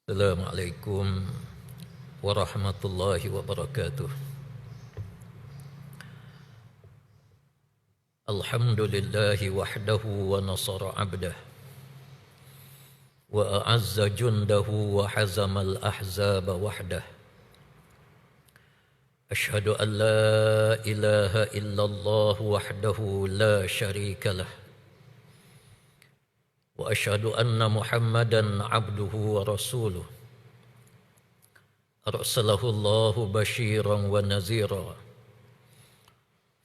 Assalamualaikum warahmatullahi wabarakatuh. Alhamdulillahi wahdahu wa nasara abdah wa a'azza jundahu wa hazama al-ahzaba wahdah. Ashhadu an la ilaha illallah wahdahu la sharika lah. Wa asyhadu anna Muhammadan abduhu wa rasuluh. Arsalahu Allahu basyiran wa nazira.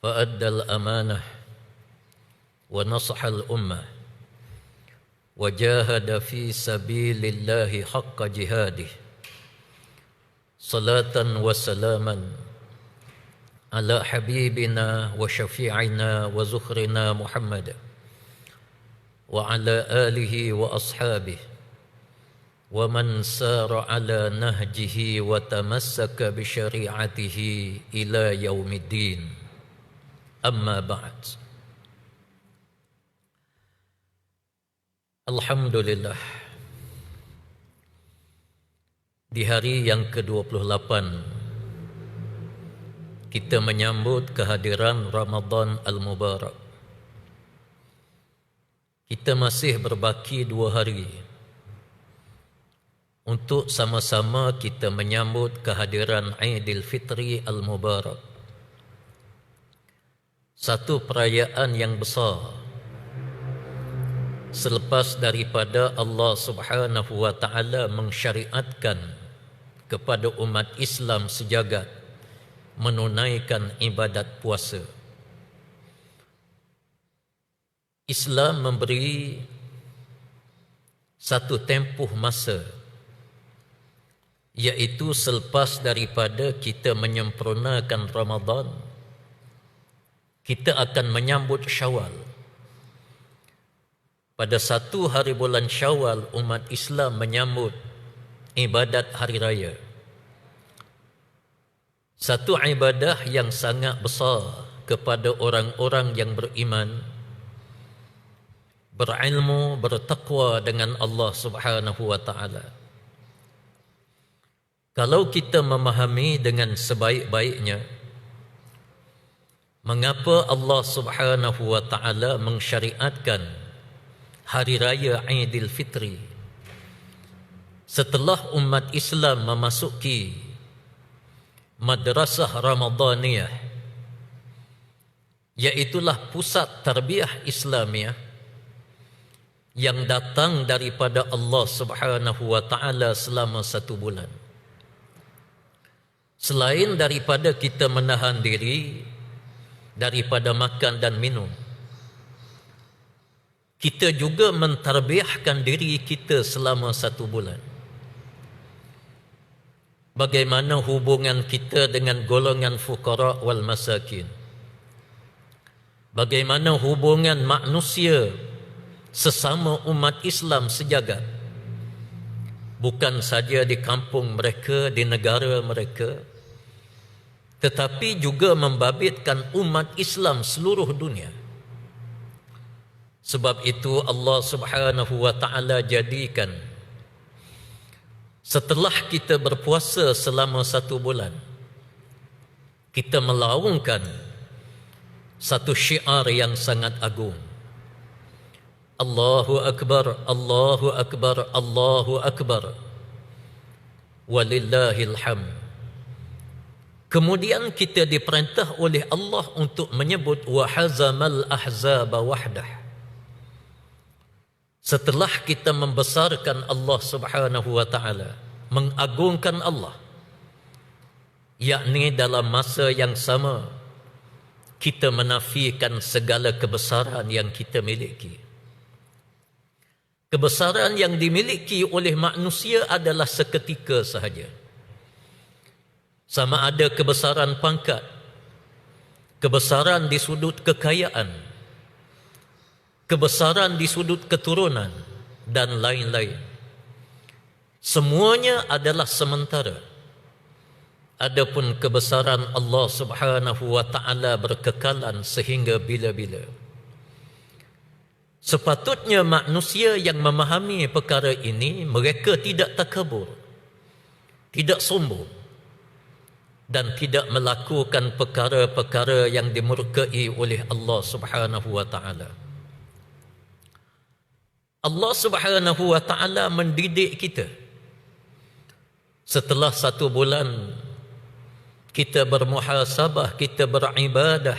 Fa addal amanah wa nasaha al-ummah wa jahada fi sabilillahi haqqa jihadih. Salatan wa salaman ala habibina wa syafi'ina wa zukhrina Muhammad wa ala alihi wa ashabihi wa man sara ala nahjihi wa tamassaka bi syari'atihi ila yaumiddin. Amma ba'd. Alhamdulillah, di hari yang ke-28 kita menyambut kehadiran Ramadan Al-Mubarak. Kita masih berbaki 2 hari untuk sama-sama kita menyambut kehadiran Aidilfitri Al-Mubarak. Satu perayaan yang besar selepas daripada Allah Subhanahu wa taala mensyariatkan kepada umat Islam sejagat menunaikan ibadat puasa. Islam memberi satu tempoh masa, iaitu selepas daripada kita menyempurnakan Ramadan, kita akan menyambut Syawal. Pada 1 hari bulan Syawal, umat Islam menyambut ibadat hari raya. Satu ibadah yang sangat besar kepada orang-orang yang beriman, berilmu, bertakwa dengan Allah Subhanahu wa taala. Kalau kita memahami dengan sebaik-baiknya mengapa Allah Subhanahu wa taala mensyariatkan hari raya Aidilfitri setelah umat Islam memasuki madrasah Ramadaniyah, iaitulah pusat tarbiyah Islamiah yang datang daripada Allah Subhanahu wa taala selama 1 bulan. Selain daripada kita menahan diri daripada makan dan minum, kita juga mentarbiahkan diri kita selama 1 bulan. Bagaimana hubungan kita dengan golongan fuqara wal masakin? Bagaimana hubungan manusia sesama umat Islam sejagat, bukan saja di kampung mereka, di negara mereka, tetapi juga membabitkan umat Islam seluruh dunia. Sebab itu Allah Subhanahu wa taala jadikan setelah kita berpuasa selama 1 bulan, kita melaungkan satu syiar yang sangat agung. Allahu Akbar, Allahu Akbar, Allahu Akbar, walillahil hamd. Kemudian kita diperintah oleh Allah untuk menyebut wa hazamal ahzaba wahdah. Setelah kita membesarkan Allah Subhanahu wa taala, mengagungkan Allah, yakni dalam masa yang sama kita menafikan segala kebesaran yang kita miliki. Kebesaran yang dimiliki oleh manusia adalah seketika sahaja. Sama ada kebesaran pangkat, kebesaran di sudut kekayaan, kebesaran di sudut keturunan, dan lain-lain. Semuanya adalah sementara. Adapun kebesaran Allah Subhanahu wa taala berkekalan sehingga bila-bila. Sepatutnya manusia yang memahami perkara ini, mereka tidak takabur, tidak sombong, dan tidak melakukan perkara-perkara yang dimurkai oleh Allah Subhanahu wa taala. Allah Subhanahu wa taala mendidik kita. Setelah 1 bulan kita bermuhasabah, kita beribadah,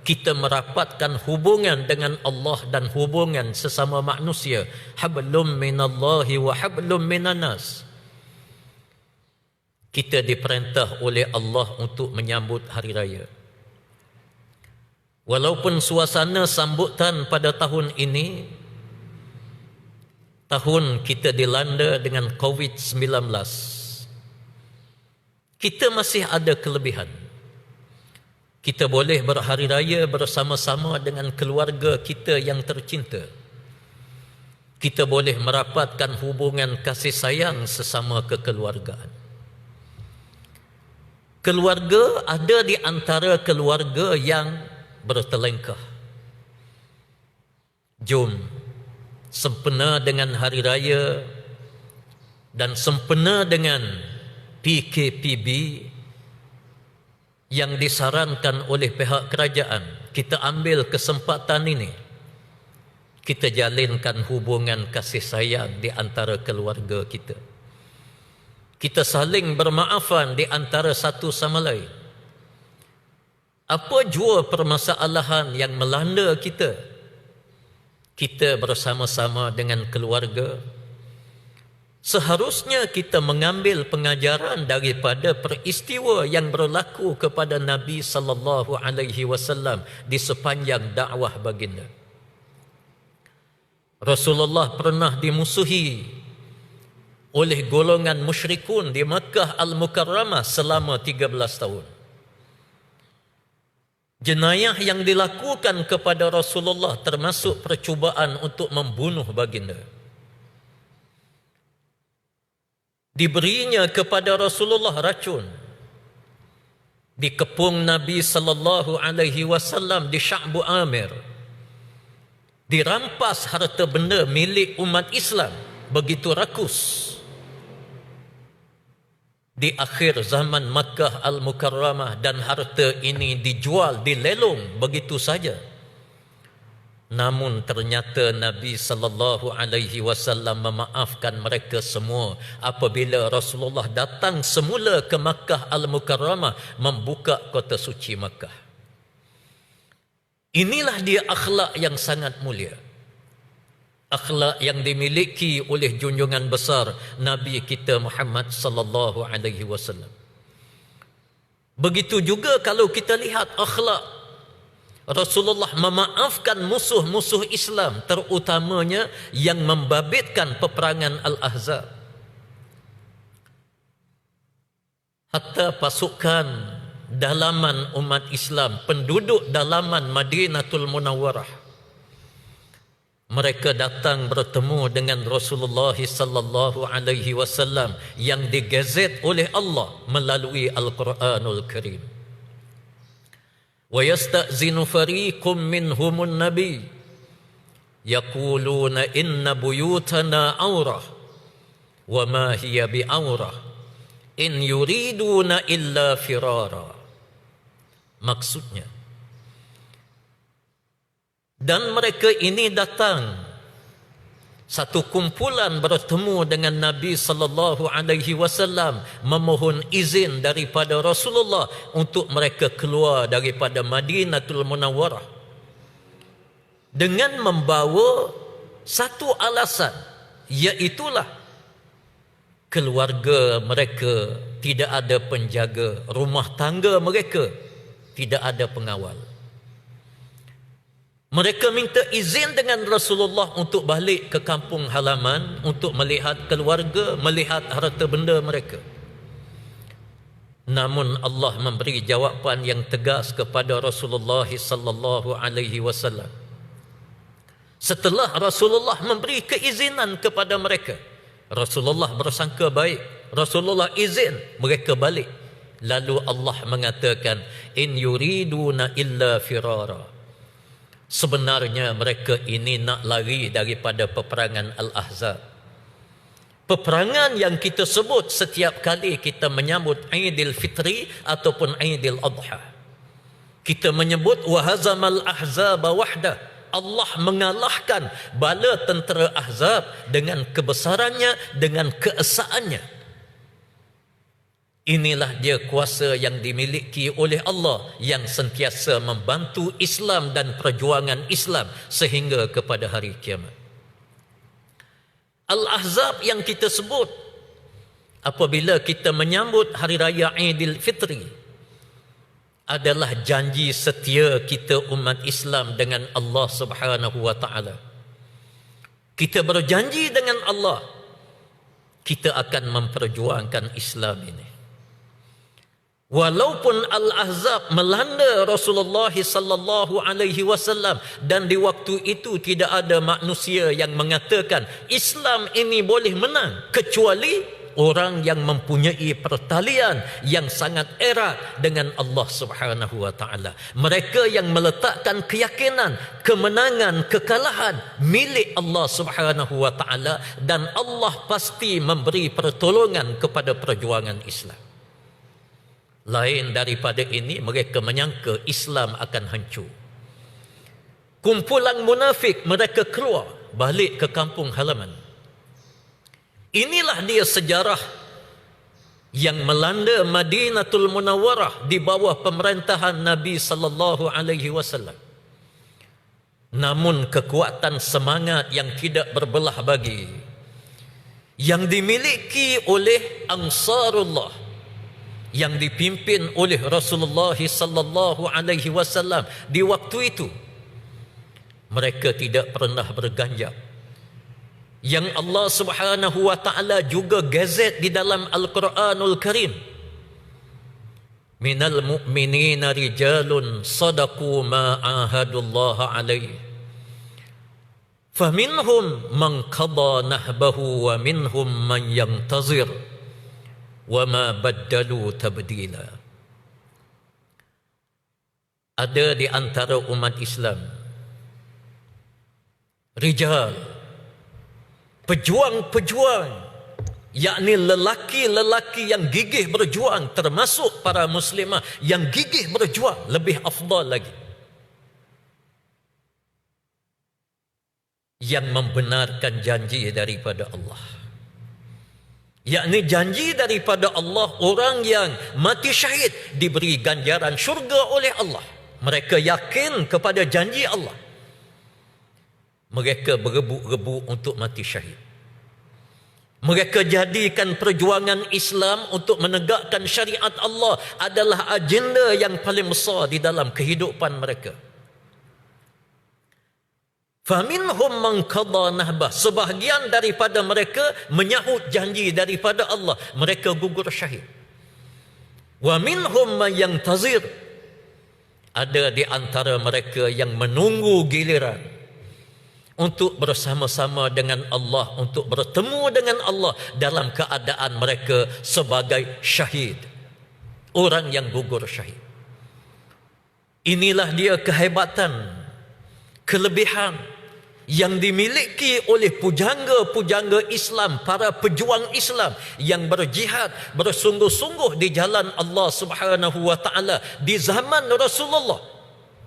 kita merapatkan hubungan dengan Allah dan hubungan sesama manusia. Hablum minallahi wa hablum minanas. Kita diperintah oleh Allah untuk menyambut hari raya. Walaupun suasana sambutan pada tahun ini, tahun kita dilanda dengan COVID-19, kita masih ada kelebihan. Kita boleh berhari raya bersama-sama dengan keluarga kita yang tercinta. Kita boleh merapatkan hubungan kasih sayang sesama kekeluargaan. Keluarga, ada di antara keluarga yang bertelengkah. Jom sempena dengan hari raya dan sempena dengan PKPB yang disarankan oleh pihak kerajaan, kita ambil kesempatan ini, kita jalinkan hubungan kasih sayang di antara keluarga kita. Kita saling bermaafan di antara satu sama lain. Apa jua permasalahan yang melanda kita, kita bersama-sama dengan keluarga, seharusnya kita mengambil pengajaran daripada peristiwa yang berlaku kepada Nabi sallallahu alaihi wasallam di sepanjang dakwah baginda. Rasulullah pernah dimusuhi oleh golongan musyrikun di Makkah Al-Mukarramah selama 13 tahun. Jenayah yang dilakukan kepada Rasulullah termasuk percubaan untuk membunuh baginda. Diberinya kepada Rasulullah racun, dikepung Nabi sallallahu alaihi wasallam di Sya'bu Amir, dirampas harta benda milik umat Islam begitu rakus. Di akhir zaman Makkah Al-Mukarramah, dan harta ini dijual, dilelong begitu saja. Namun ternyata Nabi sallallahu alaihi wasallam memaafkan mereka semua apabila Rasulullah datang semula ke Makkah Al-Mukarramah, membuka kota suci Makkah. Inilah dia akhlak yang sangat mulia. Akhlak yang dimiliki oleh junjungan besar Nabi kita Muhammad sallallahu alaihi wasallam. Begitu juga kalau kita lihat akhlak Rasulullah memaafkan musuh-musuh Islam, terutamanya yang membabitkan peperangan Al-Ahzab. Hatta pasukan dalaman umat Islam, penduduk dalaman Madinatul Munawwarah, mereka datang bertemu dengan Rasulullah sallallahu alaihi wasallam yang digazet oleh Allah melalui Al-Quranul Karim. Wa yasta'zinu fariqum minhumun nabi yaquluna inna buyutana aurah wa ma hiya bi'aurah in yuriduna illa firara. Maksudnya, dan mereka ini datang, satu kumpulan bertemu dengan Nabi sallallahu alaihi wasallam, memohon izin daripada Rasulullah untuk mereka keluar daripada Madinatul Munawwarah dengan membawa satu alasan, iaitulah keluarga mereka tidak ada penjaga, rumah tangga mereka tidak ada pengawal. Mereka minta izin dengan Rasulullah untuk balik ke kampung halaman, untuk melihat keluarga, melihat harta benda mereka. Namun Allah memberi jawapan yang tegas kepada Rasulullah sallallahu alaihi wasallam. Setelah Rasulullah memberi keizinan kepada mereka, Rasulullah bersangka baik, Rasulullah izin mereka balik. Lalu Allah mengatakan, in yuriduna illa firara. Sebenarnya mereka ini nak lari daripada peperangan Al-Ahzab. Peperangan yang kita sebut setiap kali kita menyambut Aidil Fitri ataupun Aidil Adha. Kita menyebut wahazamal ahzaba wahda. Allah mengalahkan bala tentera Ahzab dengan kebesarannya, dengan keesaannya. Inilah dia kuasa yang dimiliki oleh Allah yang sentiasa membantu Islam dan perjuangan Islam sehingga kepada hari kiamat. Al-Ahzab yang kita sebut apabila kita menyambut Hari Raya Aidil Fitri adalah janji setia kita umat Islam dengan Allah Subhanahu wa taala. Kita berjanji dengan Allah kita akan memperjuangkan Islam ini. Walaupun Al-Ahzab melanda Rasulullah sallallahu alaihi wasallam dan di waktu itu tidak ada manusia yang mengatakan Islam ini boleh menang kecuali orang yang mempunyai pertalian yang sangat erat dengan Allah Subhanahu wa taala. Mereka yang meletakkan keyakinan kemenangan kekalahan milik Allah Subhanahu wa taala dan Allah pasti memberi pertolongan kepada perjuangan Islam. Lain daripada ini, mereka menyangka Islam akan hancur. Kumpulan munafik mereka keluar balik ke kampung halaman. Inilah dia sejarah yang melanda Madinatul Munawwarah di bawah pemerintahan Nabi sallallahu alaihi wasallam. Namun kekuatan semangat yang tidak berbelah bagi yang dimiliki oleh Ansarullah yang dipimpin oleh Rasulullah sallallahu alaihi wasallam di waktu itu, mereka tidak pernah berganjak. Yang Allah Subhanahu wa taala juga gazet di dalam Al-Quranul Karim, minal mu'minina rijalun sadaqu ma ahadullaha alaihi faminhum man qada nahbahu wa minhum man yantazir wama baddalu tabdila. Ada di antara umat Islam rijal, pejuang-pejuang, yakni lelaki-lelaki yang gigih berjuang, termasuk para muslimah yang gigih berjuang, lebih afdal lagi, yang membenarkan janji daripada Allah. Yakni janji daripada Allah, orang yang mati syahid diberi ganjaran syurga oleh Allah. Mereka yakin kepada janji Allah. Mereka berebut-rebut untuk mati syahid. Mereka jadikan perjuangan Islam untuk menegakkan syariat Allah adalah agenda yang paling besar di dalam kehidupan mereka. Faminhum man qada nahbah, sebahagian daripada mereka menyahut janji daripada Allah, mereka gugur syahid. Wa minhum man yantazir, ada di antara mereka yang menunggu giliran untuk bersama-sama dengan Allah, untuk bertemu dengan Allah dalam keadaan mereka sebagai syahid, orang yang gugur syahid. Inilah dia kehebatan, kelebihan yang dimiliki oleh pujangga-pujangga Islam, para pejuang Islam yang berjihad bersungguh-sungguh di jalan Allah Subhanahu wa taala di zaman Rasulullah,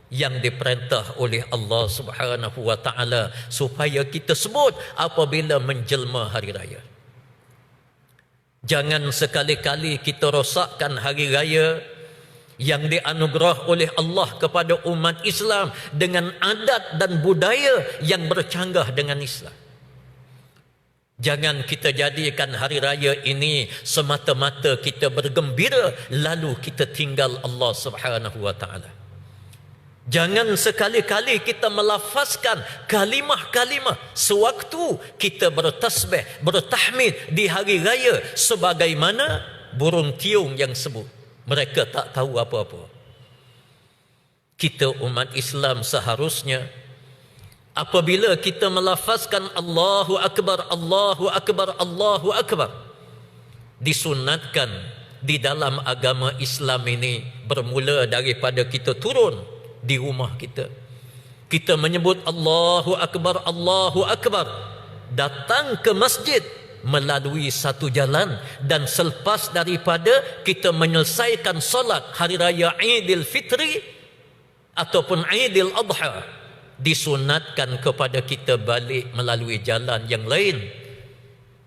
yang diperintah oleh Allah Subhanahu wa taala supaya kita sebut apabila menjelma hari raya. Jangan sekali-kali kita rosakkan hari raya yang dianugerah oleh Allah kepada umat Islam dengan adat dan budaya yang bercanggah dengan Islam. Jangan kita jadikan hari raya ini semata-mata kita bergembira lalu kita tinggal Allah Subhanahu wa taala. Jangan sekali-kali kita melafazkan kalimah-kalimah sewaktu kita bertasbih, bertahmid di hari raya sebagaimana burung tiung yang sebut. Mereka tak tahu apa-apa. Kita umat Islam seharusnya apabila kita melafazkan Allahu Akbar, Allahu Akbar, Allahu Akbar, disunatkan di dalam agama Islam ini bermula daripada kita turun di rumah kita, Kita menyebut Allahu Akbar, Allahu Akbar. Datang ke masjid melalui satu jalan, dan selepas daripada kita menyelesaikan solat hari raya Aidil Fitri ataupun Aidil Adha, disunatkan kepada kita balik melalui jalan yang lain.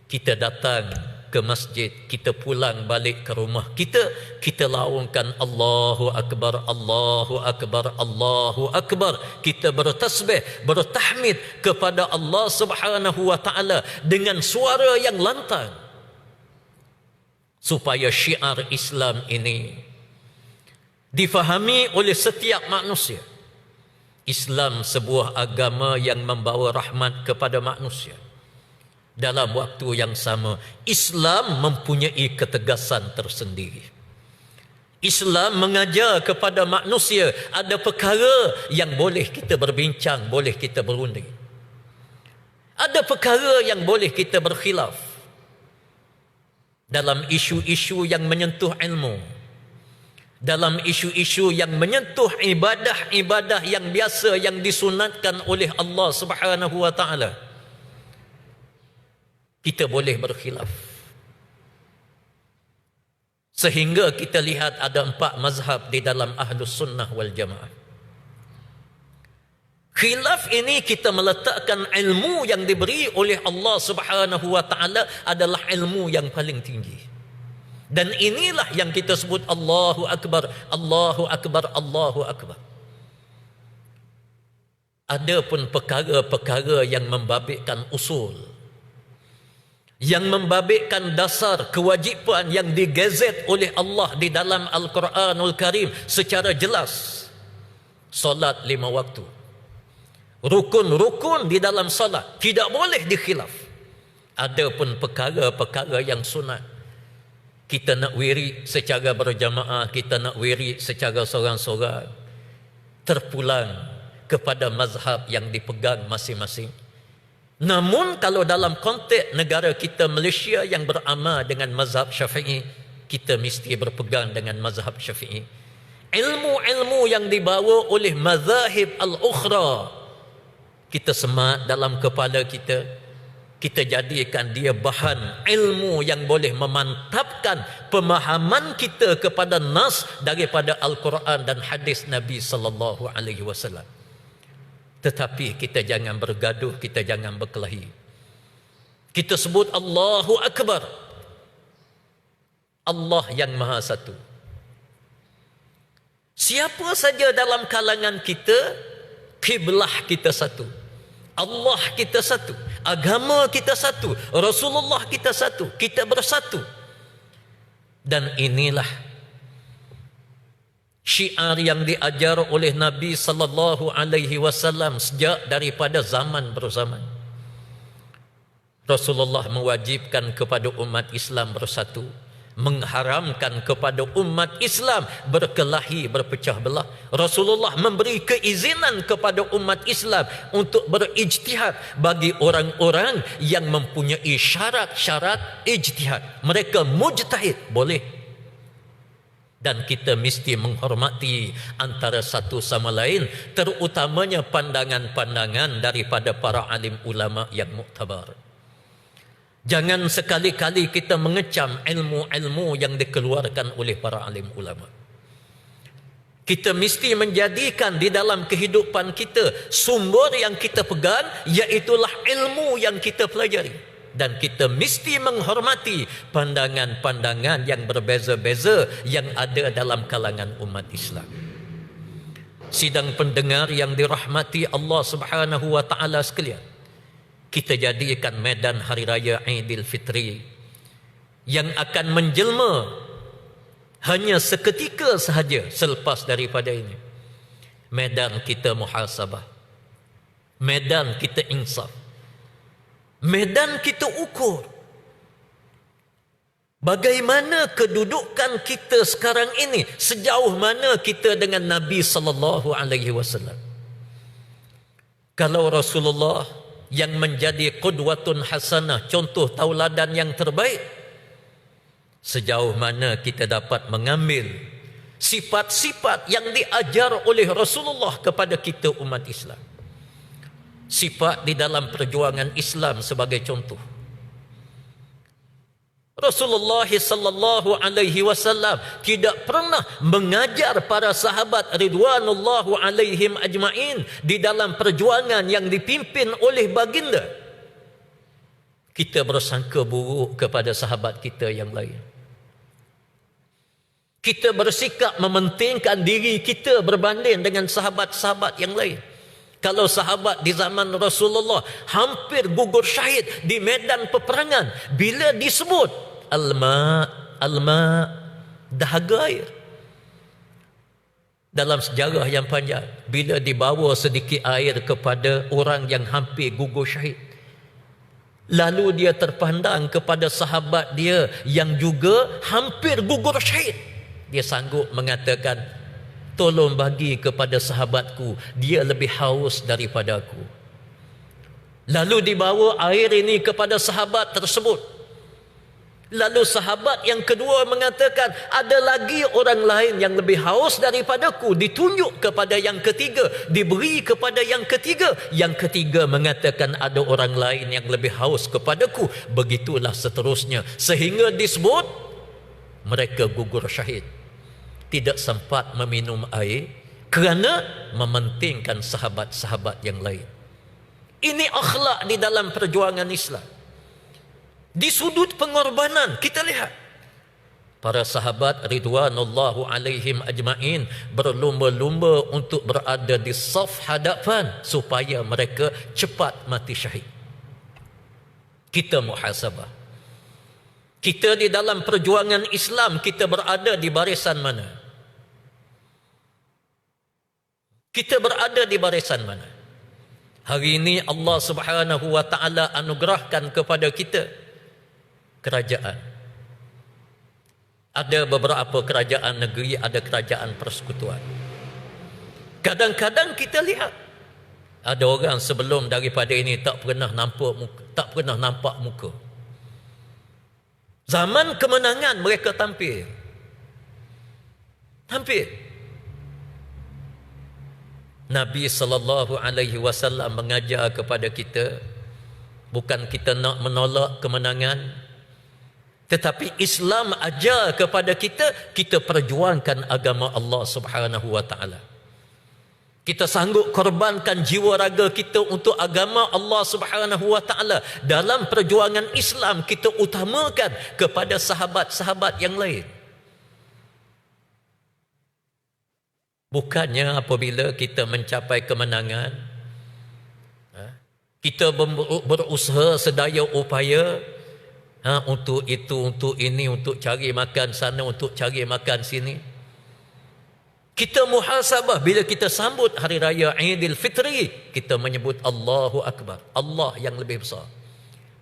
Kita datang ke masjid, kita pulang balik ke rumah kita, kita laungkan Allahu Akbar, Allahu Akbar, Allahu Akbar. Kita bertasbih, bertahmid kepada Allah Subhanahu wa taala dengan suara yang lantang, supaya syiar Islam ini difahami oleh setiap manusia. Islam sebuah agama yang membawa rahmat kepada manusia. Dalam waktu yang sama, Islam mempunyai ketegasan tersendiri. Islam mengajar kepada manusia ada perkara yang boleh kita berbincang, boleh kita berunding. Ada perkara yang boleh kita berkhilaf dalam isu-isu yang menyentuh ilmu, dalam isu-isu yang menyentuh ibadah-ibadah yang biasa yang disunatkan oleh Allah Subhanahu wa taala. Kita boleh berkhilaf. Sehingga kita lihat ada 4 mazhab di dalam Ahlus Sunnah wal Jamaah. Khilaf ini kita meletakkan ilmu yang diberi oleh Allah Subhanahu wa taala adalah ilmu yang paling tinggi. Dan inilah yang kita sebut Allahu Akbar, Allahu Akbar, Allahu Akbar. Ada pun perkara-perkara yang membabitkan usul, yang membabitkan dasar kewajipan yang digazet oleh Allah di dalam Al-Quranul Karim secara jelas. Solat 5 waktu, rukun-rukun di dalam solat tidak boleh dikhilaf. Ada pun perkara-perkara yang sunat, kita nak wirid secara berjamaah, kita nak wirid secara seorang-seorang, terpulang kepada mazhab yang dipegang masing-masing. Namun kalau dalam konteks negara kita Malaysia yang beramal dengan mazhab Syafi'i, kita mesti berpegang dengan mazhab Syafi'i. Ilmu-ilmu yang dibawa oleh mazahib al-ukhra, kita semat dalam kepala kita, kita jadikan dia bahan ilmu yang boleh memantapkan pemahaman kita kepada nas daripada Al-Quran dan hadis Nabi sallallahu alaihi wasallam. Tetapi kita jangan bergaduh, kita jangan berkelahi. Kita sebut Allahu Akbar. Allah yang Maha Satu. Siapa saja dalam kalangan kita, kiblah kita satu. Allah kita satu. Agama kita satu. Rasulullah kita satu. Kita bersatu. Dan inilah syiar yang diajar oleh Nabi sallallahu alaihi wasallam sejak daripada zaman berzaman. Rasulullah mewajibkan kepada umat Islam bersatu, mengharamkan kepada umat Islam berkelahi, berpecah belah. Rasulullah memberi keizinan kepada umat Islam untuk berijtihad bagi orang-orang yang mempunyai syarat-syarat ijtihad. Mereka mujtahid, boleh. Dan kita mesti menghormati antara satu sama lain, terutamanya pandangan-pandangan daripada para alim ulama yang muktabar. Jangan sekali-kali kita mengecam ilmu-ilmu yang dikeluarkan oleh para alim ulama. Kita mesti menjadikan di dalam kehidupan kita sumber yang kita pegang, iaitulah ilmu yang kita pelajari. Dan kita mesti menghormati pandangan-pandangan yang berbeza-beza yang ada dalam kalangan umat Islam. Sidang pendengar yang dirahmati Allah Subhanahu wa taala sekalian, kita jadikan medan hari raya Aidil Fitri yang akan menjelma hanya seketika sahaja selepas daripada ini. Medan kita muhasabah, medan kita insaf, medan kita ukur bagaimana kedudukan kita sekarang ini, sejauh mana kita dengan Nabi sallallahu alaihi wasallam. Kalau Rasulullah yang menjadi qudwatun hasanah, contoh tauladan yang terbaik, sejauh mana kita dapat mengambil sifat-sifat yang diajar oleh Rasulullah kepada kita umat Islam. sifat di dalam perjuangan Islam sebagai contoh. Rasulullah sallallahu alaihi wasallam tidak pernah mengajar para sahabat ridwanullahu alaihim ajmain di dalam perjuangan yang dipimpin oleh baginda kita bersangka buruk kepada sahabat kita yang lain. Kita bersikap mementingkan diri kita berbanding dengan sahabat-sahabat yang lain. Kalau sahabat di zaman Rasulullah hampir gugur syahid di medan peperangan, bila disebut alma, dahaga air. Dalam sejarah yang panjang, bila dibawa sedikit air kepada orang yang hampir gugur syahid, lalu dia terpandang kepada sahabat dia yang juga hampir gugur syahid, dia sanggup mengatakan, tolong bagi kepada sahabatku, dia lebih haus daripada aku. Lalu dibawa air ini kepada sahabat tersebut. Lalu sahabat yang kedua mengatakan, ada lagi orang lain yang lebih haus daripadaku. Ditunjuk kepada yang ketiga, diberi kepada yang ketiga. Yang ketiga mengatakan, ada orang lain yang lebih haus kepadaku. Begitulah seterusnya, sehingga disebut mereka gugur syahid, tidak sempat meminum air kerana mementingkan sahabat-sahabat yang lain. Ini akhlak di dalam perjuangan Islam. Di sudut pengorbanan kita lihat para sahabat ridwanullahu alaihim ajmain berlumba-lumba untuk berada di saf hadapan supaya mereka cepat mati syahid. Kita muhasabah. Kita di dalam perjuangan Islam, kita berada di barisan mana? Kita berada di barisan mana? Hari ini Allah Subhanahu wa taala anugerahkan kepada kita kerajaan. Ada beberapa kerajaan negeri, ada kerajaan persekutuan. Kadang-kadang kita lihat ada orang sebelum daripada ini tak pernah nampak muka. Zaman kemenangan mereka tampil. Nabi sallallahu alaihi wasallam mengajar kepada kita, bukan kita nak menolak kemenangan, tetapi Islam ajar kepada kita, kita perjuangkan agama Allah Subhanahu wa taala. Kita sanggup korbankan jiwa raga kita untuk agama Allah Subhanahu wa taala. Dalam perjuangan Islam, kita utamakan kepada sahabat-sahabat yang lain. Bukannya apabila kita mencapai kemenangan, kita berusaha sedaya upaya untuk itu, untuk ini, untuk cari makan sana, untuk cari makan sini. Kita muhasabah bila kita sambut hari raya Aidil Fitri, kita menyebut Allahu Akbar, Allah yang lebih besar.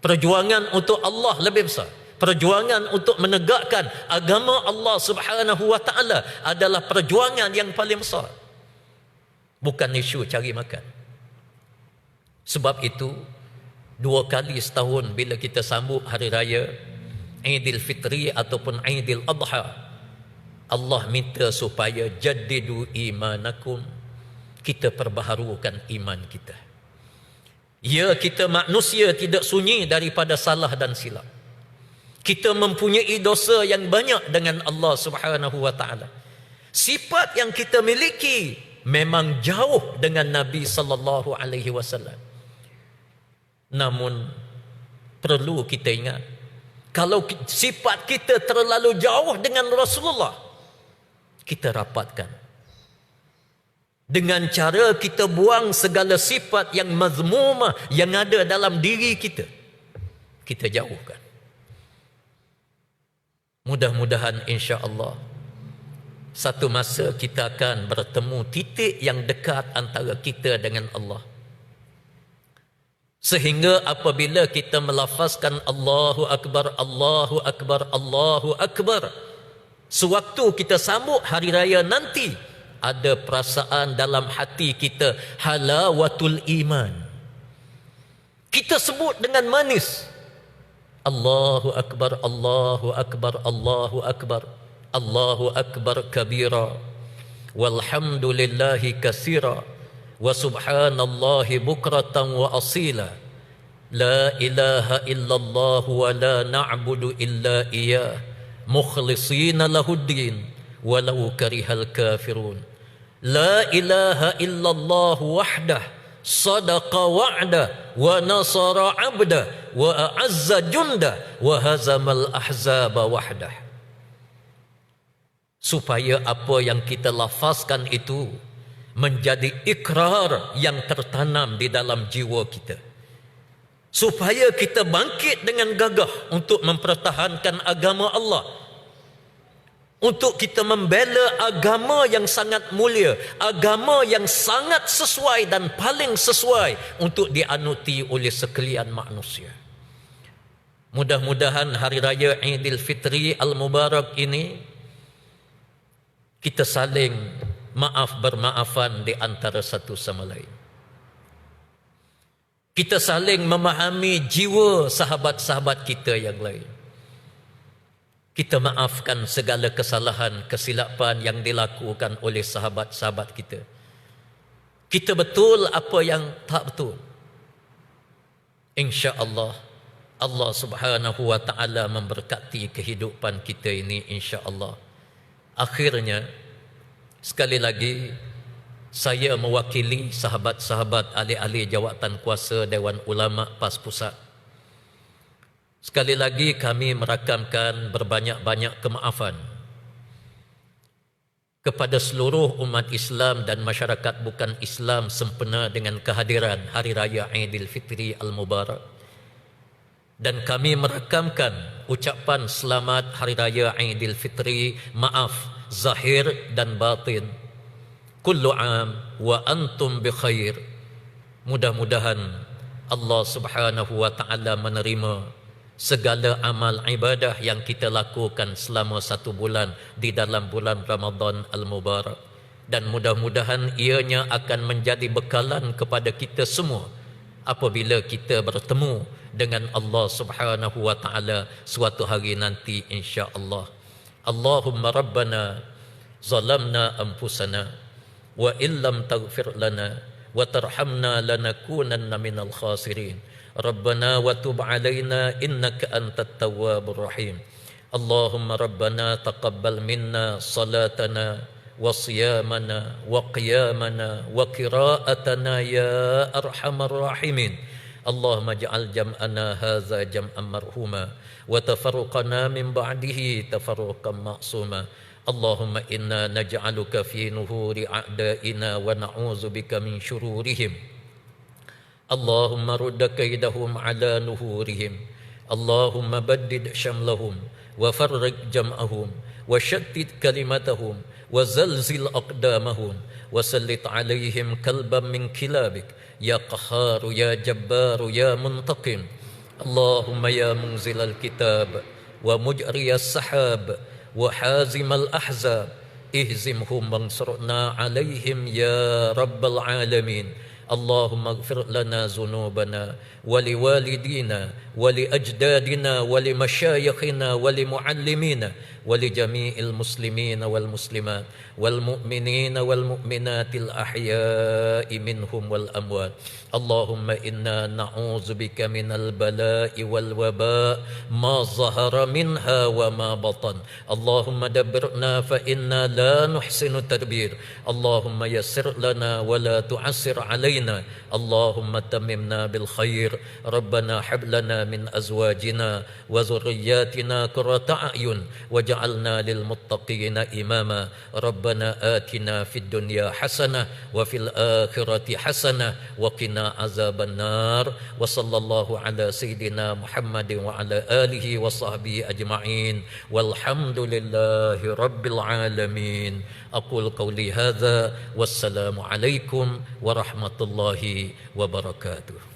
Perjuangan untuk Allah lebih besar. Perjuangan untuk menegakkan agama Allah Subhanahu wa taala adalah perjuangan yang paling besar. Bukan isu cari makan. Sebab itu 2 kali setahun bila kita sambut hari raya Aidil Fitri ataupun Aidil Adha, Allah minta supaya jaddidu imanakum, kita perbaharukan iman kita. Ya, kita manusia tidak sunyi daripada salah dan silap. Kita mempunyai dosa yang banyak dengan Allah Subhanahu wa taala. Sifat yang kita miliki memang jauh dengan Nabi sallallahu alaihi wasallam. Namun perlu kita ingat, kalau sifat kita terlalu jauh dengan Rasulullah, kita rapatkan. Dengan cara kita buang segala sifat yang mazmumah yang ada dalam diri kita, kita jauhkan. Mudah-mudahan insya-Allah satu masa kita akan bertemu titik yang dekat antara kita dengan Allah. Sehingga apabila kita melafazkan Allahu Akbar, Allahu Akbar, Allahu Akbar, sewaktu kita sambut hari raya nanti, ada perasaan dalam hati kita halawatul iman. Kita sebut dengan manis, Allahu Akbar, Allahu Akbar, Allahu Akbar, Allahu Akbar kabira, walhamdulillahi katsira, wa subhanallahi bukratan wa asila. La ilaha illallah wa la na'budu illa iyyah mukhlishina lahuddin walau karihal kafirun. La ilaha illallah wahdah sadaqa wa'dah wa nasara 'abdah wa a'azza jundah wa hazamal ahzaba wahdah. Supaya apa yang kita lafazkan itu menjadi ikrar yang tertanam di dalam jiwa kita, supaya kita bangkit dengan gagah untuk mempertahankan agama Allah, untuk kita membela agama yang sangat mulia, agama yang sangat sesuai dan paling sesuai untuk dianuti oleh sekalian manusia. Mudah-mudahan hari raya Aidilfitri Al-Mubarak ini kita saling bermaafan di antara satu sama lain. Kita saling memahami jiwa sahabat-sahabat kita yang lain. Kita maafkan segala kesalahan, kesilapan yang dilakukan oleh sahabat-sahabat kita. Kita betul apa yang tak betul. Insya-Allah Allah Subhanahu wa taala memberkati kehidupan kita ini, insya-Allah. Akhirnya sekali lagi saya mewakili sahabat-sahabat ahli-ahli jawatan kuasa Dewan Ulama PAS Pusat. Sekali lagi kami merakamkan berbanyak-banyak kemaafan kepada seluruh umat Islam dan masyarakat bukan Islam sempena dengan kehadiran Hari Raya Aidilfitri Al-Mubarak. Dan kami merakamkan ucapan selamat Hari Raya Aidilfitri, maaf zahir dan batin. Kullu am wa antum bi khair. Mudah-mudahan Allah Subhanahu wa taala menerima segala amal ibadah yang kita lakukan selama 1 bulan di dalam bulan Ramadan Al-Mubarak, dan mudah-mudahan ianya akan menjadi bekalan kepada kita semua apabila kita bertemu dengan Allah Subhanahu wa taala suatu hari nanti, insya-Allah. Allahumma rabbana zalamna anfusana wa illam taghfir lana wa tarhamna lanakunanna minal khasirin. Rabbana wa tub alaina innaka antat tawwabur rahim. Allahumma rabbana taqabbal minna salatana wa siyamana wa qiyamana wa qira'atana ya arhamar rahimin. Allahumma ja'al jam'ana hadza jam'an marhuma wa tafarruqana min ba'dihi tafarruqan ma'suma. Allahumma inna naj'aluka fi nuhuri a'da'ina wa na'udzu bika min syururihim. Allahumma rudda kaidahum ala nuhurihim. Allahumma baddid syamlahum wa farriq jam'ahum wa shattid kalimatahum wa zalzil aqdamahum wa sallit alaihim kalban min kilabik ya qahharu ya jabbaru ya muntaqim. Allahumma ya munzilal kitab wa mujriyas sahab wa hazimal ahzab ihzimhum wansurna alaihim ya rabbal alamin. Allahumma ighfir lana dhunubana wa liwalidina wa liajdadina wa limasyayikhina wa limuallimina wa lijami'il muslimina wal muslimat wal mu'minina wal mu'minatil ahya'i minhum wal amwat. Allahumma inna na'udzu bika minal bala'i wal waba' ma zahara minha wa ma batan. Allahumma dabbirna fa inna la nuhsinu tadbir. Allahumma yassir lana wa la tu'assir alaina. Allahumma tammimna bil khair. Rabbana hab lana min azwajina wa dhurriyyatina qurrata a'yun waj'alna lil muttaqina imama. Rabbana atina fid dunya hasanah wa fil akhirati hasanah wa qina azaban nar. Wa sallallahu ala sayyidina Muhammadin wa ala alihi wa sahbihi ajma'in walhamdulillahi rabbil alamin. Aqul qawli hadza wassalamu alaikum warahmatullahi wabarakatuh.